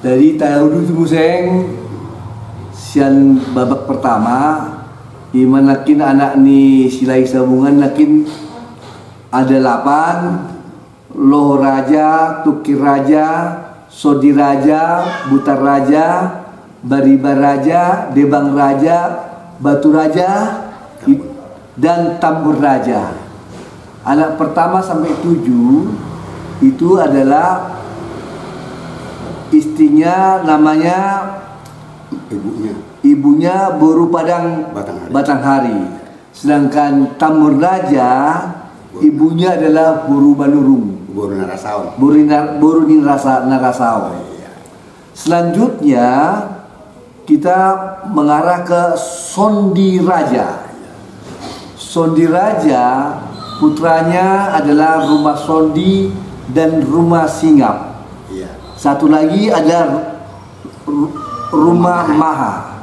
Dari tahun itu museng sian babak pertama iman nakin anak ni silai sambungan nakin ada 8 loh raja, tukir raja, sodi raja, butar raja, baribar raja, debang raja, batu raja, dan tambur raja. Anak pertama sampai 7 itu adalah istrinya, namanya ibunya Boru Padang Batanghari. Sedangkan tambur raja ibunya adalah Boru Banurung, Boru Narasaon. Selanjutnya kita mengarah ke Sondi Raja. Sondi Raja putranya adalah Rumah Sondi dan Rumah Singap. Satu lagi ada Rumah Maha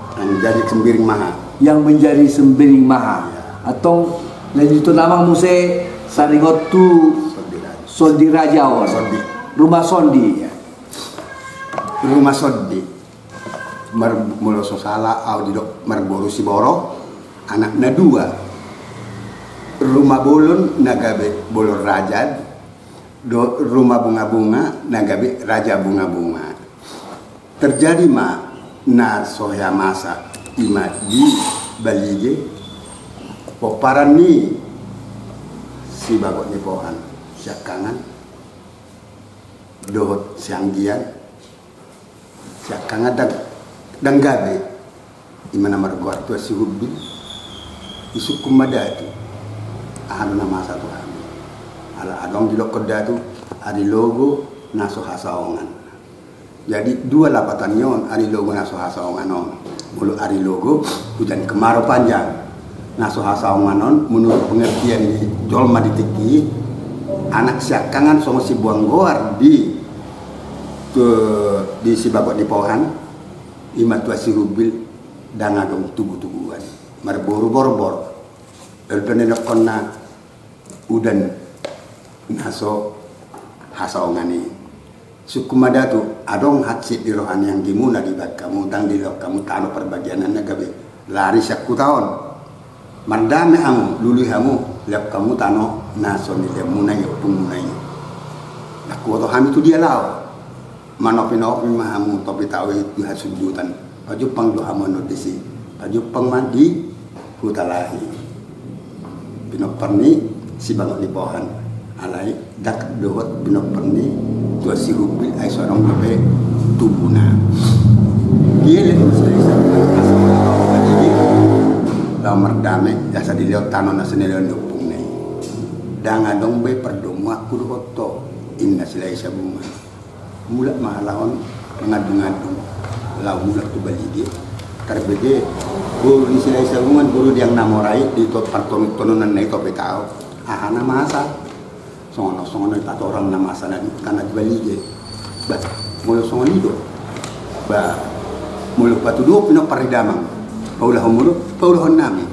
yang menjadi Sembiring Maha. Atau lanjut nama muse saringot tu Sondi Raja Rumah Sondi. Rumah Sondi mula sosala au didok marboru siboro anakna 2. Rumah Bolon nagabe Bolon Raja, rumah bunga-bunga nagabe Raja bunga-bunga. Terjadi na soya masa ima di balige poparan ni si bagot ni pohan siakangan dohot sianggian siakangan dan gabe imana margoar tua si hubbi isu kumadatu ahanu nama satu kami ala adong di lokoda tu adi logo naso hasaongan. Jadi 2 lapatan nyon ari logo naso hasaongan non mulu ari logo hujan kemarau panjang naso hasaongan non menurut pengertian ini jolma ditiki anak siakangan sama si buang goar di si babak di pohan imat tua si rubil dangadong tugu-tuguan marboru borbor elpenenok konna udan naso hasaongan ini sukumada tu adong hatsit di rohan yang dimuna di bak kamu tang di lok kamu tano perbagianan gabe lari syaku tahun mardame amu lulu hamu lek kamu tano naso ni demuna yo punguna yo aku to hami tu dia lao manopi mahamu topi tahu itu hasujutan pajupang do hamono desi pajupang mandi hutalahi pinok perni si bangun di pohan alai dak dohot pinok perni tua si rubil ai sorong gabe tubuna gile la mardame jasa di leot tanon na senelo ndupung nei danga dong be perdomo aku doto inna silai sabuma mulak mahalaon ngadu-ngadu lau mulak tu baligi karbede guru di silai sabungan guru yang namorai di tot parton tononan nei to betao ahana masa sono tato orang nama asal karena baligi ba mulu songo nido ba mulu patu do pino paridamang paulah nami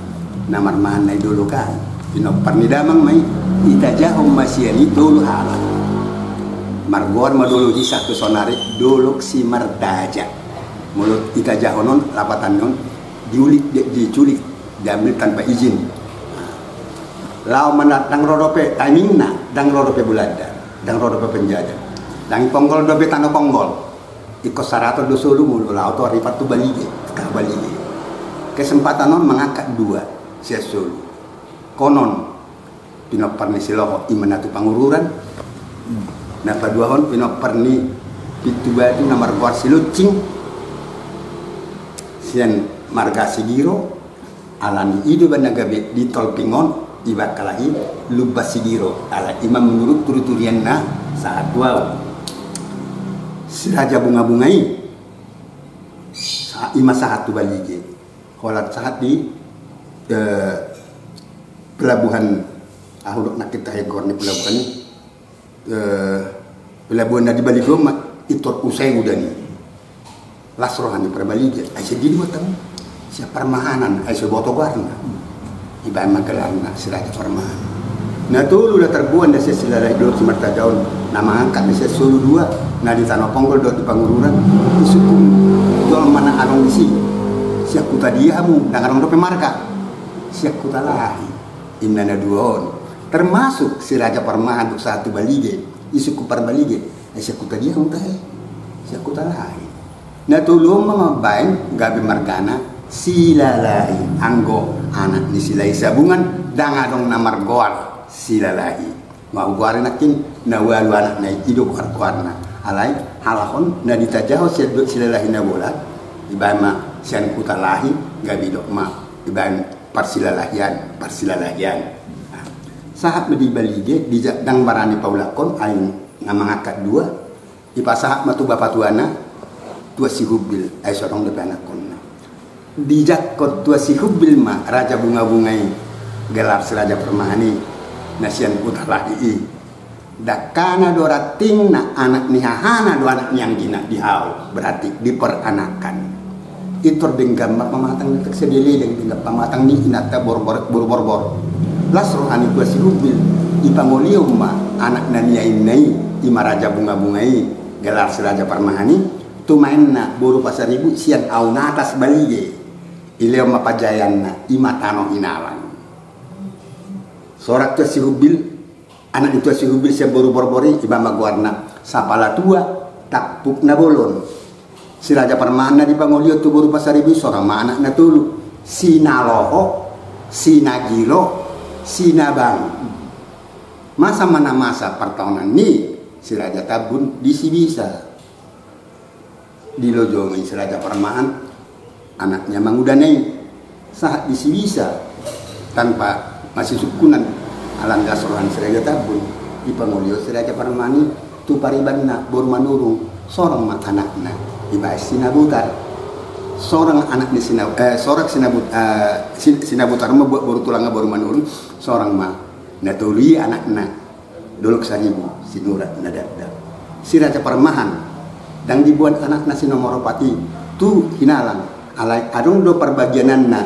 namar manai dulu kan pino paridamang mai itajahum masyani dulu hala margor madulu di satu sonari dulu si mardaja mulut itajahonon lapatan non diculik diambil tanpa izin lau manat dang rodope timingna dang rodope bulada dang rodope penjajah dang ponggol dope tano ponggol iko sarato dosulu mulu lau to ripat tu balige kesempatan non mengangkat 2 sia sulu konon pinok parni siloho imanatu pangururan napa 2 hon pinok parni pitu batu namar kuar silucing sian marga sigiro alani idu banagabe di tol pingon ibat kalahi lubas sigiro ala imam menurut turuturianna saat wow si raja bunga-bungai saat ima saat tu balige kolat saat di pelabuhan ahudok nak kita hegor ni pelabuhan ni pelabuhan di Baligo itor usai udah ni lasrohan di perbalige ai jadi matam siapa permahanan ai seboto warna iba magalarna siraja permahan Na tulu da terbuan da sila dot si marta jaun nama angkat ni sulu dua na di tanah ponggol dot di pangururan isuku jual mana arong di si siak kuta diamu dan arong dope marka siak kuta lahi inna na duon termasuk si Raja Parmahan untuk satu balige isuku par balige siak kuta diamu tahe siak kuta lahi na tulu mamabain gabi margana sila lahi anggo anak ni sila isabungan dan arong na margoal sila lahi mau guarin nakin na walu anak na hidup kuarna alai halahon na ditajaho sila lahi na bola ibama sian kuta lahi gabi dok ma ibam parsilalahian sahat medi balige dijak dang barani paulakon aing ngamangakad dua ipasahat matu bapa tuana tua si hubil ai sorong de anakon dijak kot tua si hubil ma raja bunga-bungai gelar si Raja Permahani nasian kuta lahi dakana dorating na anak nihahana do anak yang gina dihau berarti diperanakan itu dengan pamatang detek sedili dengan pamatang ni inata bor las rohani gua si hubil ipangolium ma anak nania inai ima raja bunga-bungai gelar si Raja Permahani tu mainna boru pasar ibu sian au atas balige ileo mapajayanna ima tano inalang sorak tu si hubil anak itu si hubil si boru-borbori ibama guarna sapala tua takpuk na bolon si Raja Permana di Pangolio tu boru pasar ibu seorang anak na tulu sinaloho sinagilo sinabang masa mana masa pertahunan ni si Raja Tabun di si bisa di lojongin si Raja Permahan anaknya mangudanai saat di si bisa tanpa masih sukunan alam gasrohan si Raja Tabun di Pangolio si Raja Permani tu paribanna boru manurung seorang mak anakna ibas sinabutar seorang anak di seorang sinabutar mah baru tulangnya baru manurung seorang mak natuli anakna dolok saribu sinurat nadada si Raja Permahan dan dibuat anakna sinomoropati tu hinalang alai adong do perbagiananna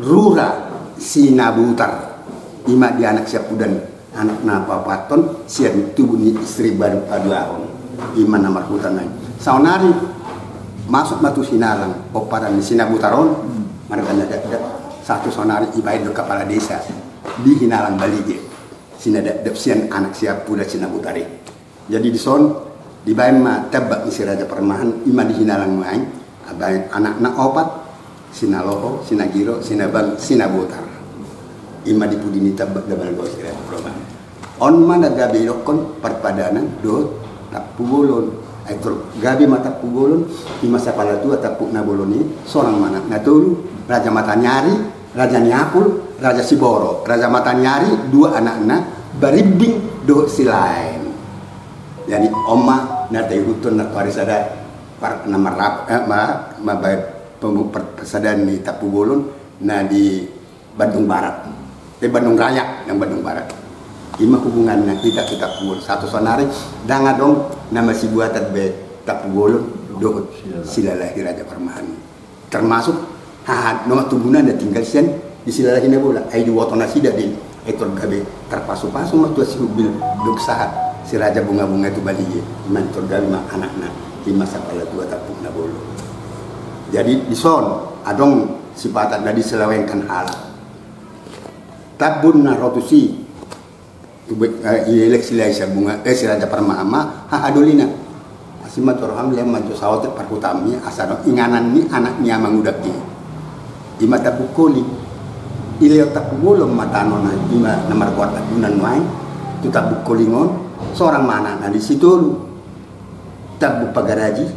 rura sinabutar ima di anak siapudan anak napa paton sian tubuh ni istri baru aduahon ima namar hutan lain saunari masuk batu sinalang oparan di sinabutaron mereka ada satu sonari ibaid do kepala desa di hinalang balige sinada sian anak siapuda sinabutari jadi di son di bayi ma tebak si Raja Permahan ima di hinalang main abain anak na opat sinaloho sinagiro sinabang sinabutar ima di pudini tabak dabal bos kira program on mana gabi rokon perpadanan do tapu bolon aitur gabi mata pugolon ima sapala tua tapu na boloni seorang mana natulu Raja Matanyari Raja Niapul Raja Siboro Raja Matanyari dua anakna baribing do silain jadi oma nate hutun na parisada par namarap ma baik pesadan di tapu bolon na di Bandung Barat Bandung Raya yang Bandung Barat ima hubungannya kita pukul satu sonari danga dong nama si buatan be tapugolon do silalahi Raja Permahani termasuk hahat nomor tubuhna da tinggal sian di silalahi na bola ai di wotona sida di etor gabe terpasu-pasu mah tua si hubil dok sahat si Raja bunga-bunga itu balige mantor gabe mah anakna ima sapala tua tapukna bolo jadi di son adong sifatan da diselewengkan halal tabun na rotusi eleksi lai bunga si Raja Permahama adolina asima torham lem maju sawat perhutami asano inganan ni anaknya mangudaki ima tabukoli ileo tabugolom matano na ima namar kuat tabunan wain tu tabukolingon seorang mana na di situ tabu pagaraji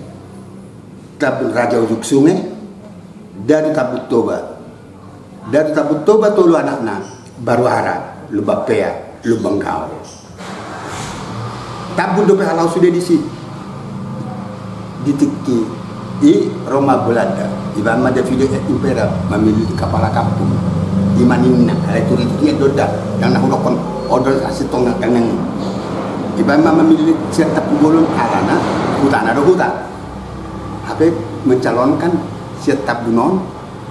tabu Raja Ujung Sungai dari tabut toba tolu anakna baru harap lubak pea lubang kau tabun dope halau sudah di sini ditiki di Roma Belanda ibama David Impera memilih kepala kampung di manina ada turi-turi doda yang nak hurokon odol asitong nak kangen ibama memilih siapa pugolon alana hutan ada hutan HP mencalonkan siapa bunon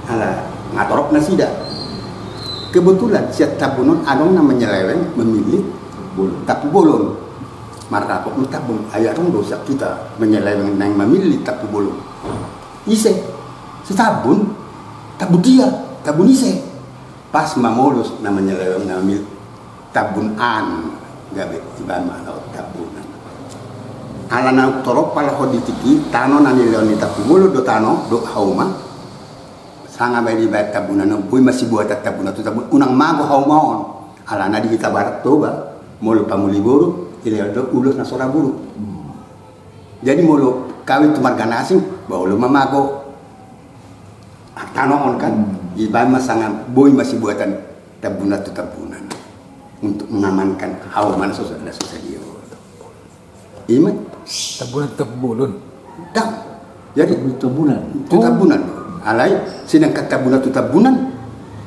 ala ngatorok nasida kebetulan siat tabunon adong namanya leweng memilih tapu bolon. Maka kok mentabung ayah dong dosa kita menyeleweng nang memilih tapu bolon. Ise setabun tabu dia tabun ise pas mamolus namanya leweng namil tabun an gabe ibama tabunan. Alana torok pala hoditiki tano nani leoni tapu bolon do tano do hauma. Sanga bay di bayat tabunan no boy masih buat tabunan tu tabun unang mago haumaon alana di kita barat toba molo pamuliboro ile do ulos na soraburu. Jadi molo kawin tumargana asing baulo mamago tanoon kan iba masanga boy masih buatan tabunan tu tabunan untuk mengamankan hauman sosok dia. Iman tabunan tabulun. Dah. Jadi tabunan. Itu tabunan. Alai sinang katabunan tu tabunan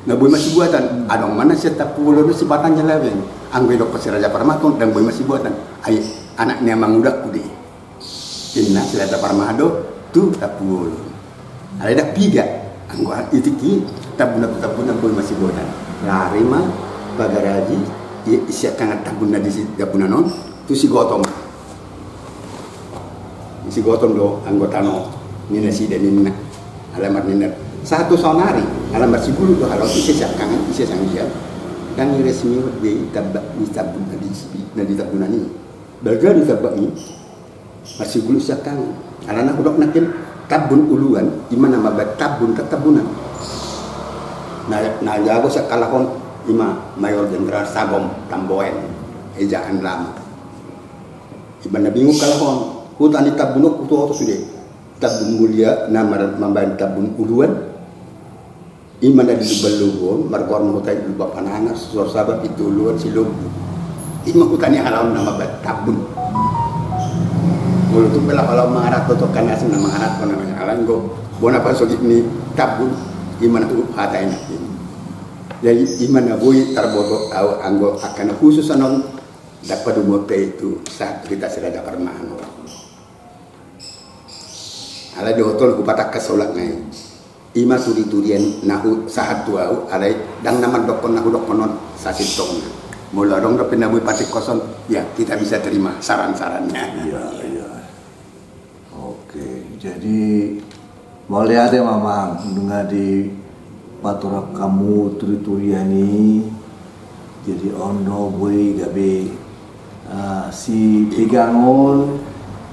na boy masih buatan adong mana si tapulo si batang leweng ang belok pa si Raja Parmaton dan boy masih buatan ay anaknya mangudak kudi inna si Raja Parmado tu tapulo alai dak piga anggo itiki tabunan boy masih buatan lari mah bagaraji isya kangat tabunan di tabunan non tu si gotong do anggota no nina si dan nina alamat nina satu sonari alamat si bulu do halau isi kangen isi sang dia dan resmi di tabak di tabun di tabunan ini baga di tabak ini masih bulu sakang alana hudok nakin tabun uluan di mana mabat tabun tabunan na jago sakalahon ima mayor jenderal Sagom Tamboen ejaan lama ibana bingung kalahon hutan di tabunok kutu auto sudah tabun mulia nama mambayan tabun uluan imana di beluhon margor hutan di bapananga susur sabat itu uluan si lobu ima hutani halau nama bat tabun mulut tu bela halau mengarat totokan asing nama mengarat pun namanya halang go bona pasogit ni tabun imana tu hata enak ini jadi imana boy tarbodo au anggo akan khusus anon dapat dumote itu saat kita sudah dapat permano ala di hotel ku patak kasolak ngai ima turi-turian nahu sahat tuau alai dang nama dokon nahu dokonon sasitong mula dong dapin nabu patik koson ya kita bisa terima saran-sarannya. Iya. Oke, jadi mulai ada mamang dengar di patorak kamu turi-turiani jadi ondo boy gabe si pegangon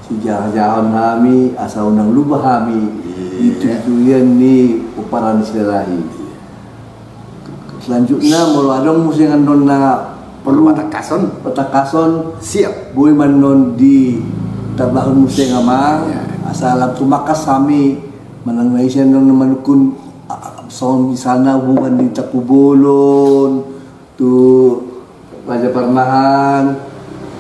si jalan-jalan kami asal undang lubah kami itu tujuan ni uparan silarahi. Selanjutnya mau adong musingan nona perlu patakason siap boy manon di tabahun musing ama asal tu makas kami menang siya nona manukun so misalnya hubungan di Tapu Bolon tu Raja Parmahan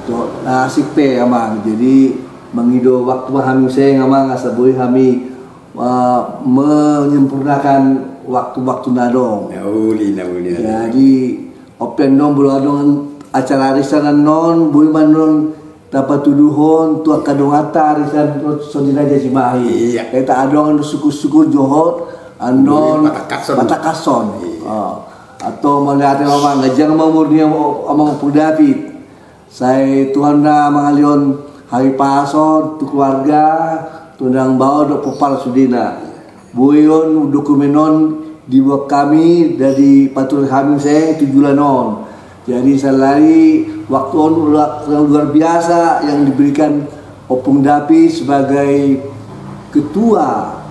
tu asik pe ama jadi mengido waktu kami saya ngamang asaboy kami menyempurnakan waktu-waktu nadong. Nauli. Jadi open dong buladong acara arisan non boy manon dapat tuduhon tu kadongata arisan sodina Cimahi. Iya. Kita adong suku-suku Johor anon patakason. Atau melihat mama ngajang mamurnya omong David. Saya Tuhan na mangalion hari pason tu keluarga tundang bawa do popal sudina buyon dokumenon dibuat kami dari patur kami saya 7 lanon jadi selari waktu on luar biasa yang diberikan Opung Dapi sebagai ketua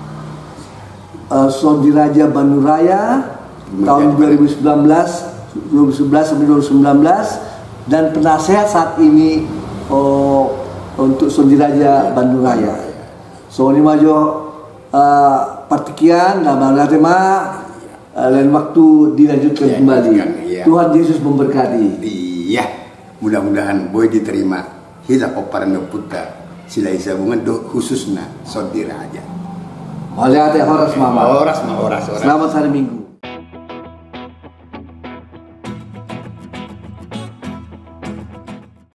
Sondiraja Bandung Raya tahun 2011 sampai 2019 dan penasehat saat ini untuk Sondiraja Bandung Raya. So ini maju partikian dan tema lain waktu dilanjutkan kembali. Iya. Tuhan Yesus memberkati. Iya, mudah-mudahan boy diterima. Hida oparan puta sila isabungan do khususna Sondiraja. Oleh horas mama. Horas. Selamat hari Minggu.